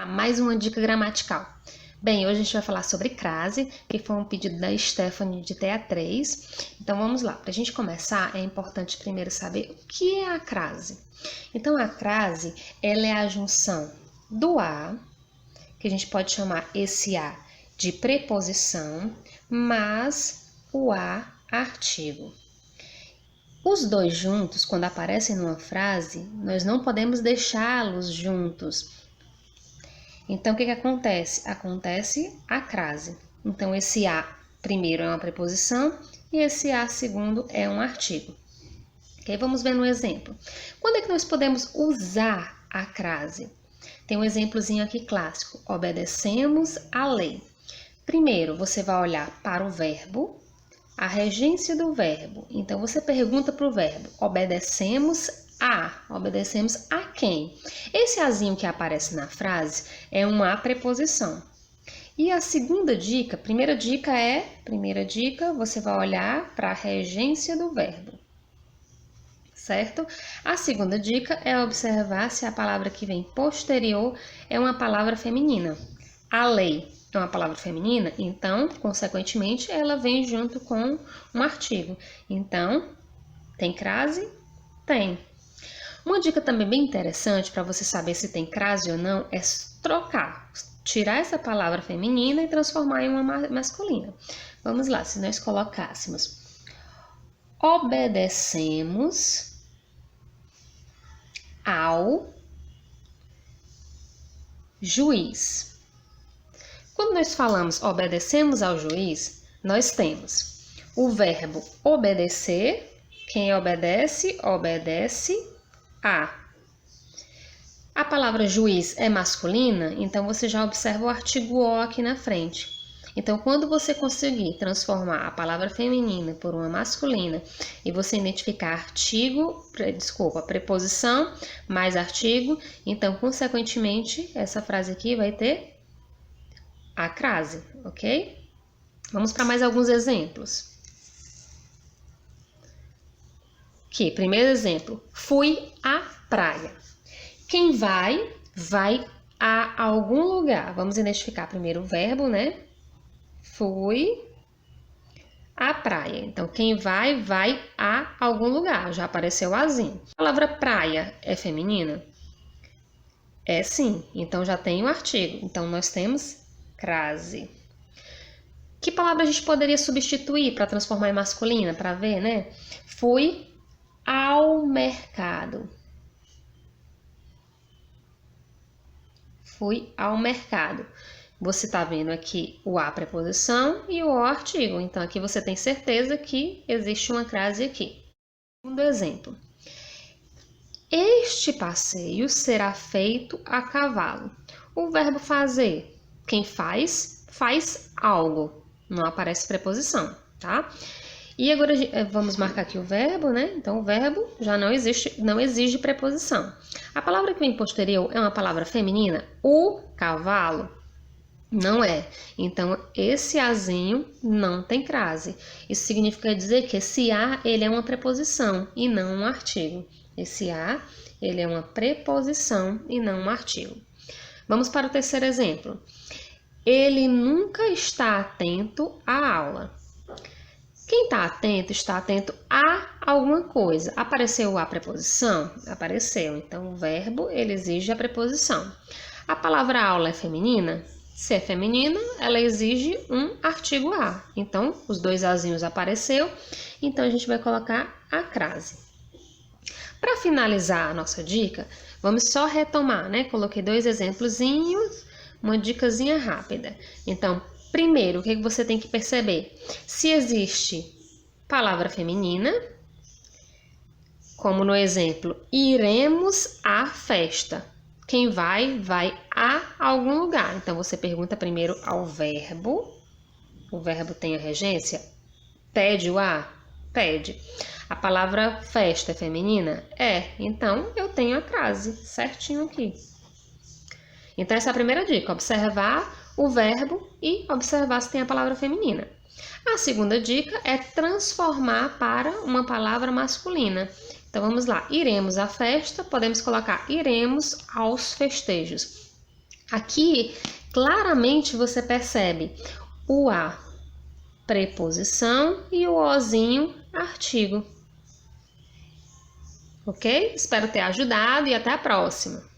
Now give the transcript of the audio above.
Tá, mais uma dica gramatical. Bem, hoje a gente vai falar sobre crase, que foi um pedido da Stephanie de TA3. Então vamos lá, para a gente começar é importante primeiro saber o que é a crase. Então a crase, ela é a junção do A, que a gente pode chamar esse A de preposição, mais o A artigo. Os dois juntos, quando aparecem numa frase, nós não podemos deixá-los juntos. Então, o que acontece? Acontece a crase. Então, esse A primeiro é uma preposição e esse A segundo é um artigo. Ok? Vamos ver no exemplo. Quando é que nós podemos usar a crase? Tem um exemplozinho aqui clássico. Obedecemos à lei. Primeiro, você vai olhar para o verbo, a regência do verbo. Então, você pergunta para o verbo, obedecemos a quem? Esse azinho que aparece na frase é uma preposição. E a segunda dica, primeira dica, você vai olhar para a regência do verbo. Certo? A segunda dica é observar se a palavra que vem posterior é uma palavra feminina. A lei é uma palavra feminina, então, consequentemente, ela vem junto com um artigo. Então, tem crase? Tem. Uma dica também bem interessante para você saber se tem crase ou não é trocar, tirar essa palavra feminina e transformar em uma masculina. Vamos lá, se nós colocássemos obedecemos ao juiz. Quando nós falamos obedecemos ao juiz, nós temos o verbo obedecer. Quem obedece, obedece a. A palavra juiz é masculina, então você já observa o artigo O aqui na frente. Então, quando você conseguir transformar a palavra feminina por uma masculina e você identificar preposição mais artigo, então, consequentemente, essa frase aqui vai ter a crase, ok? Vamos para mais alguns exemplos. Aqui, primeiro exemplo, fui à praia. Quem vai a algum lugar. Vamos identificar primeiro o verbo, né? Fui à praia. Então, quem vai a algum lugar. Já apareceu o azinho. A palavra praia é feminina? É sim. Então, já tem o artigo. Então, nós temos crase. Que palavra a gente poderia substituir para transformar em masculina? Para ver, né? Fui ao mercado. Fui ao mercado. Você está vendo aqui o a preposição e o artigo. Então, aqui você tem certeza que existe uma crase aqui. Segundo exemplo. Este passeio será feito a cavalo. O verbo fazer. Quem faz, faz algo. Não aparece preposição, tá? E agora vamos marcar aqui o verbo, né? Então, o verbo já não exige preposição. A palavra que vem posterior é uma palavra feminina? O cavalo? Não é. Então, esse azinho não tem crase. Isso significa dizer que esse a, ele é uma preposição e não um artigo. Esse a, ele é uma preposição e não um artigo. Vamos para o terceiro exemplo. Ele nunca está atento à aula. Quem está atento a alguma coisa. Apareceu a preposição? Apareceu. Então, o verbo, ele exige a preposição. A palavra aula é feminina? Se é feminina, ela exige um artigo a. Então, os dois azinhos apareceu. Então, a gente vai colocar a crase. Para finalizar a nossa dica, vamos só retomar, né? Coloquei dois exemplozinhos, uma dicasinha rápida. Então, primeiro, o que você tem que perceber? Se existe palavra feminina, como no exemplo, iremos à festa. Quem vai a algum lugar. Então, você pergunta primeiro ao verbo. O verbo tem a regência? Pede o a? Pede. A palavra festa é feminina? É. Então, eu tenho a crase certinho aqui. Então, essa é a primeira dica. Observar o verbo e observar se tem a palavra feminina. A segunda dica é transformar para uma palavra masculina. Então, vamos lá. Iremos à festa, podemos colocar iremos aos festejos. Aqui, claramente você percebe o a preposição e o ozinho artigo. Ok? Espero ter ajudado e até a próxima.